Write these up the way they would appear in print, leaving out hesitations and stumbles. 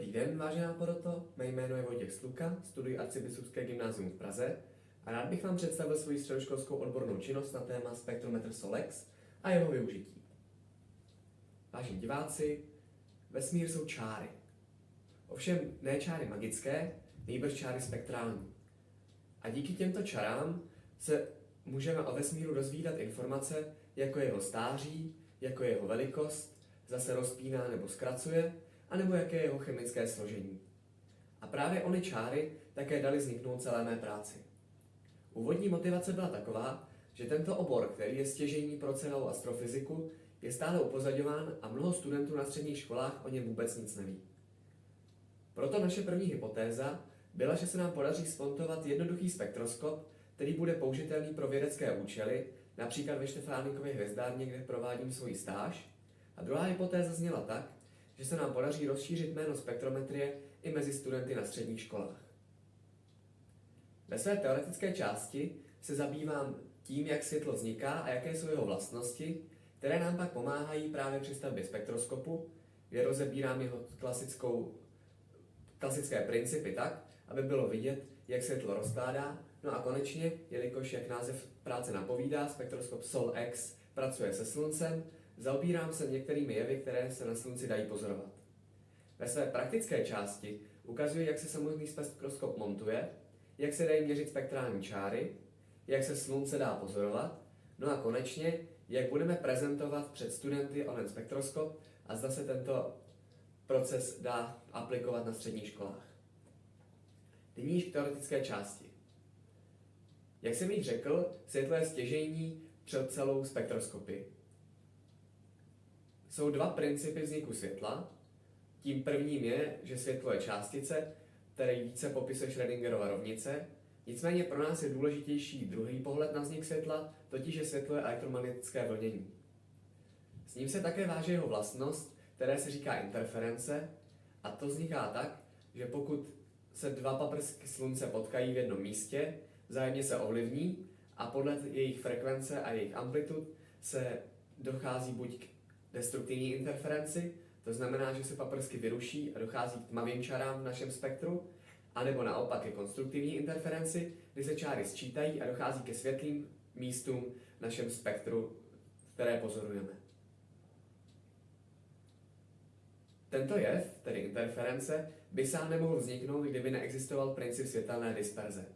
Dobrý den, vážená poroto, mé jméno je Vojtěch Sluka, studuji Arcibiskupské gymnázium v Praze a rád bych vám představil svoji středoškolskou odbornou činnost na téma spektrometr SOLEX a jeho využití. Vážení diváci, vesmír jsou čáry. Ovšem ne čáry magické, nýbrž čáry spektrální. A díky těmto čarám se můžeme o vesmíru dozvídat informace, jako je jeho stáří, jako je jeho velikost, zase rozpíná nebo zkracuje, anebo jaké je jeho chemické složení. A právě ony čáry také daly vzniknout celé mé práci. Úvodní motivace byla taková, že tento obor, který je stěžejní pro celou astrofyziku, je stále upozorňován a mnoho studentů na středních školách o něm vůbec nic neví. Proto naše první hypotéza byla, že se nám podaří zmontovat jednoduchý spektroskop, který bude použitelný pro vědecké účely, například ve Štefánikově hvězdárně, kde provádím svoji stáž. A druhá hypotéza zněla tak, že se nám podaří rozšířit jméno spektrometrie i mezi studenty na středních školách. Ve své teoretické části se zabývám tím, jak světlo vzniká a jaké jsou jeho vlastnosti, které nám pak pomáhají právě při stavbě spektroskopu, kde rozebírám jeho klasické principy tak, aby bylo vidět, jak světlo rozkládá. No a konečně, jelikož jak název práce napovídá, spektroskop SOLEX pracuje se sluncem, zaobírám se některými jevy, které se na slunci dají pozorovat. Ve své praktické části ukazuji, jak se samotný spektroskop montuje, jak se dají měřit spektrální čáry, jak se slunce dá pozorovat, no a konečně, jak budeme prezentovat před studenty onen spektroskop a zda se tento proces dá aplikovat na středních školách. Nyní již k teoretické části. Jak jsem již řekl, světlo je stěžejní pro celou spektroskopii. Jsou dva principy vzniku světla. Tím prvním je, že světlo je částice, který více popisuje Schrödingerova rovnice. Nicméně pro nás je důležitější druhý pohled na vznik světla, totiž že světlo je elektromagnetické vlnění. S ním se také váže jeho vlastnost, které se říká interference, a to vzniká tak, že pokud se dva paprsky slunce potkají v jednom místě, vzájemně se ovlivní a podle jejich frekvence a jejich amplitud se dochází buď k destruktivní interferenci, to znamená, že se paprsky vyruší a dochází k tmavým čarám v našem spektru, anebo naopak ke konstruktivní interferenci, kdy se čáry sčítají a dochází ke světlým místům v našem spektru, které pozorujeme. Tento jev, tedy interference, by sám nemohl vzniknout, kdyby neexistoval princip světelné disperze.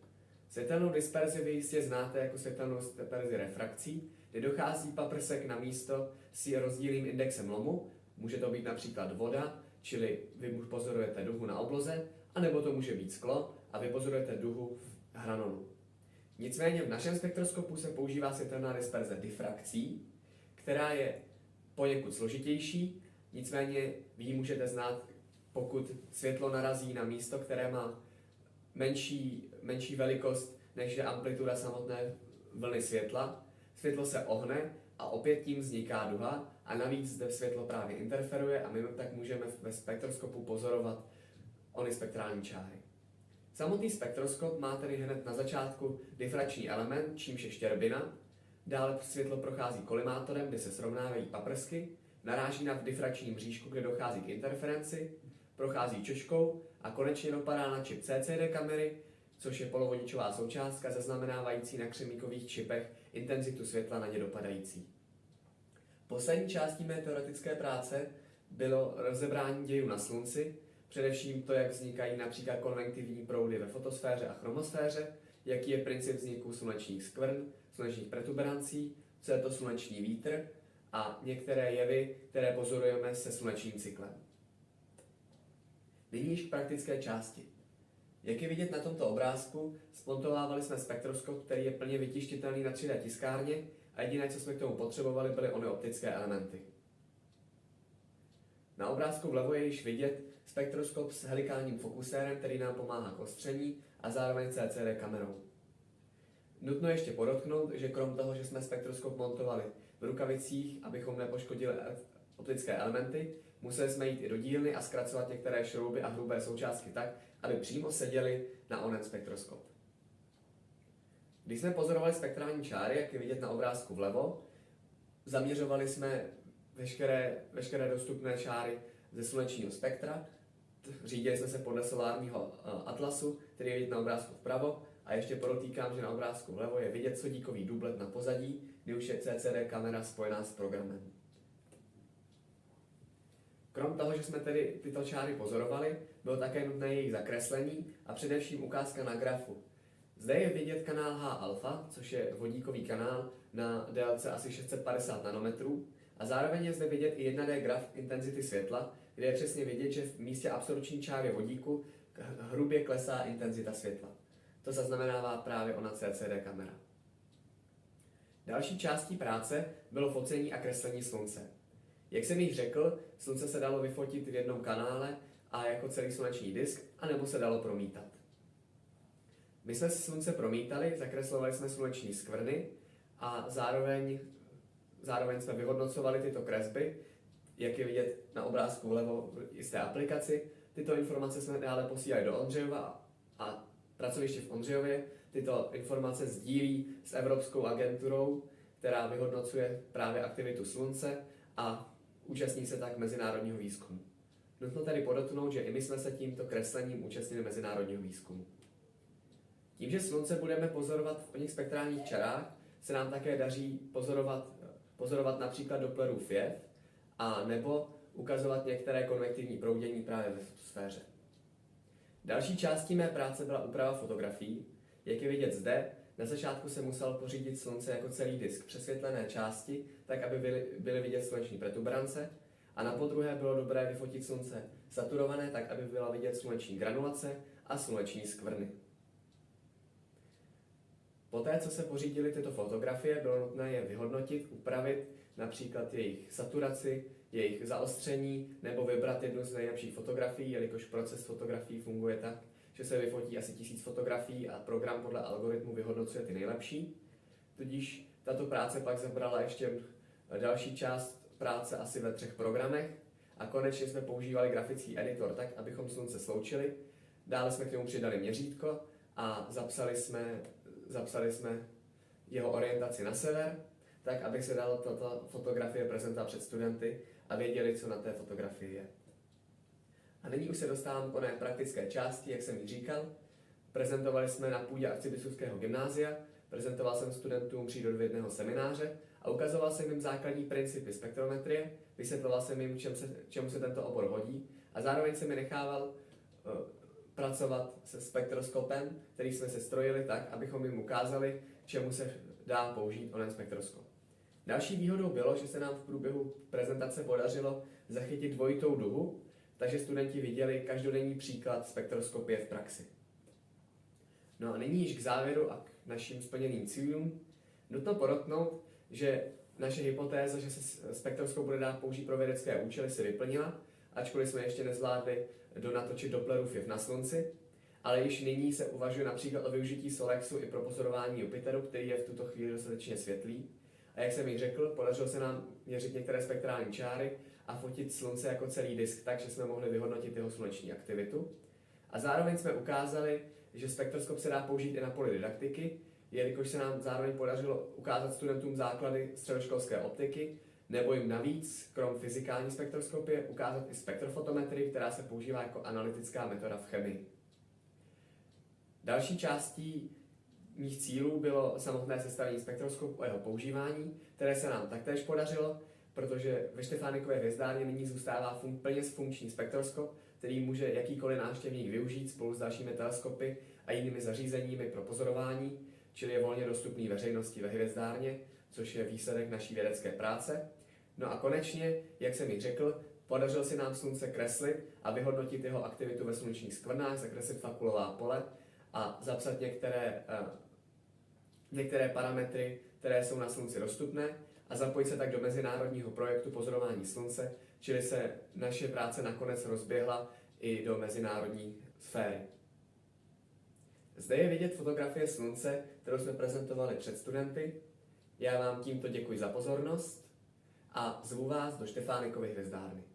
Světelnou disperzi vy jistě znáte jako světelnou disperzi refrakcí, kdy dochází paprsek na místo s rozdílným indexem lomu. Může to být například voda, čili vy pozorujete duhu na obloze, anebo to může být sklo a vy pozorujete duhu v hranolu. Nicméně v našem spektroskopu se používá světelná disperze difrakcí, která je poněkud složitější, nicméně vy ji můžete znát, pokud světlo narazí na místo, které má menší velikost, než je amplituda samotné vlny světla. Světlo se ohne a opět tím vzniká duha a navíc zde světlo právě interferuje a my tak můžeme ve spektroskopu pozorovat ony spektrální čáry. Samotný spektroskop má tedy hned na začátku difrakční element, čímž je štěrbina, dále světlo prochází kolimátorem, kde se srovnávají paprsky, naráží na difrakční mřížku, kde dochází k interferenci, prochází čočkou a konečně dopadá na čip CCD kamery, což je polovodičová součástka zaznamenávající na křemíkových čipech intenzitu světla na ně dopadající. Poslední částí mé teoretické práce bylo rozebrání dějů na slunci, především to, jak vznikají například konvektivní proudy ve fotosféře a chromosféře, jaký je princip vzniku slunečních skvrn, slunečních protuberancí, co je to sluneční vítr a některé jevy, které pozorujeme se slunečním cyklem. Nyní již k praktické části. Jak je vidět na tomto obrázku, zmontovávali jsme spektroskop, který je plně vytištitelný na 3D tiskárně a jediné, co jsme k tomu potřebovali, byly ony optické elementy. Na obrázku vlevo je již vidět spektroskop s helikálním fokusérem, který nám pomáhá k ostření a zároveň CCD kamerou. Nutno ještě podotknout, že krom toho, že jsme spektroskop montovali v rukavicích, abychom nepoškodili optické elementy, museli jsme jít i do dílny a zkracovat některé šrouby a hrubé součástky tak, aby přímo seděly na onen spektroskop. Když jsme pozorovali spektrální čáry, jak je vidět na obrázku vlevo, zaměřovali jsme veškeré dostupné čáry ze slunečního spektra, Řídili jsme se podle solárního atlasu, který je vidět na obrázku vpravo, a ještě podotýkám, že na obrázku vlevo je vidět sodíkový dublet na pozadí, kdy už je CCD kamera spojená s programem. Krom toho, že jsme tedy tyto čáry pozorovali, bylo také nutné jejich zakreslení a především ukázka na grafu. Zde je vidět kanál H-alfa, což je vodíkový kanál na délce asi 650 nanometrů, a zároveň je zde vidět i 1D graf intenzity světla, kde je přesně vidět, že v místě absoluční čáry vodíku hrubě klesá intenzita světla. To zaznamenává právě ona CCD kamera. Další částí práce bylo focení a kreslení slunce. Jak jsem již řekl, slunce se dalo vyfotit v jednom kanále a jako celý sluneční disk, anebo se dalo promítat. My jsme si slunce promítali, zakreslovali jsme sluneční skvrny a zároveň jsme vyhodnocovali tyto kresby, jak je vidět na obrázku vlevo z té aplikaci. Tyto informace jsme dále posílali do Ondřejova a pracoviště v Ondřejově tyto informace sdílí s Evropskou agenturou, která vyhodnocuje právě aktivitu slunce a účastní se tak mezinárodního výzkumu. Nutno tedy podotknout, že i my jsme se tímto kreslením účastnili mezinárodního výzkumu. Tím, že slunce budeme pozorovat v oněch spektrálních čarách, se nám také daří pozorovat například Dopplerův jev a nebo ukazovat některé konvektivní proudění právě ve fotosféře. Další částí mé práce byla úprava fotografií. Jak je vidět zde, na začátku se musel pořídit slunce jako celý disk přesvětlené části, tak aby byly vidět sluneční protuberance, a na podruhé bylo dobré vyfotit slunce saturované, tak aby byla vidět sluneční granulace a sluneční skvrny. Poté, co se pořídily tyto fotografie, bylo nutné je vyhodnotit, upravit, například jejich saturaci, jejich zaostření, nebo vybrat jednu z nejlepších fotografií, jelikož proces fotografií funguje tak, že se vyfotí asi 1000 fotografií a program podle algoritmu vyhodnocuje ty nejlepší. Tudíž tato práce pak zabrala ještě další část práce asi ve 3 programech a konečně jsme používali grafický editor tak, abychom slunce sloučili. Dále jsme k němu přidali měřítko a zapsali jsme jeho orientaci na sever, tak aby se dalo tato fotografie prezentovat před studenty a věděli, co na té fotografii je. A nyní už se dostávám k oné praktické části, jak jsem ji říkal. Prezentovali jsme na půdě Arcibiskupského gymnázia, prezentoval jsem studentům přírodovědného semináře a ukazoval jsem jim základní principy spektrometrie, vysvětloval jsem jim, čemu se tento obor hodí, a zároveň jsem je nechával pracovat se spektroskopem, který jsme se strojili tak, abychom jim ukázali, čemu se dá použít onen spektroskop. Další výhodou bylo, že se nám v průběhu prezentace podařilo zachytit dvojitou duhu, takže studenti viděli každodenní příklad spektroskopie v praxi. No a nyní již k závěru a k našim splněným cílům. Nutno podotknout, že naše hypotéza, že se spektroskop bude dát použít pro vědecké účely, se vyplnila, ačkoliv jsme ještě nezvládli natočit Dopplerův jev na slunci, ale již nyní se uvažuje například o využití Solexu i pro pozorování Jupiteru, který je v tuto chvíli dostatečně světlý. A jak jsem již řekl, podařilo se nám měřit některé spektrální čáry a fotit slunce jako celý disk tak, že jsme mohli vyhodnotit jeho sluneční aktivitu. A zároveň jsme ukázali, že spektroskop se dá použít i na poli didaktiky, jelikož se nám zároveň podařilo ukázat studentům základy středoškolské optiky, nebo jim navíc, krom fyzikální spektroskopie, ukázat i spektrofotometrii, která se používá jako analytická metoda v chemii. Další částí mých cílů bylo samotné sestavení spektroskopu a jeho používání, které se nám taktéž podařilo, protože ve Štefánikově hvězdárně nyní zůstává plně funkční spektroskop, který může jakýkoliv návštěvník využít spolu s dalšími teleskopy a jinými zařízeními pro pozorování, čili je volně dostupný veřejnosti ve hvězdárně, což je výsledek naší vědecké práce. No a konečně, jak jsem již řekl, podařilo se nám slunce kreslit a vyhodnotit jeho aktivitu ve slunečních skvrnách, zakreslit fakulová pole a zapsat některé parametry, které jsou na slunci dostupné, a zapojit se tak do mezinárodního projektu pozorování slunce, čili se naše práce nakonec rozběhla i do mezinárodní sféry. Zde je vidět fotografie slunce, kterou jsme prezentovali před studenty. Já vám tímto děkuji za pozornost a zvu vás do Štefánikovy hvězdárny.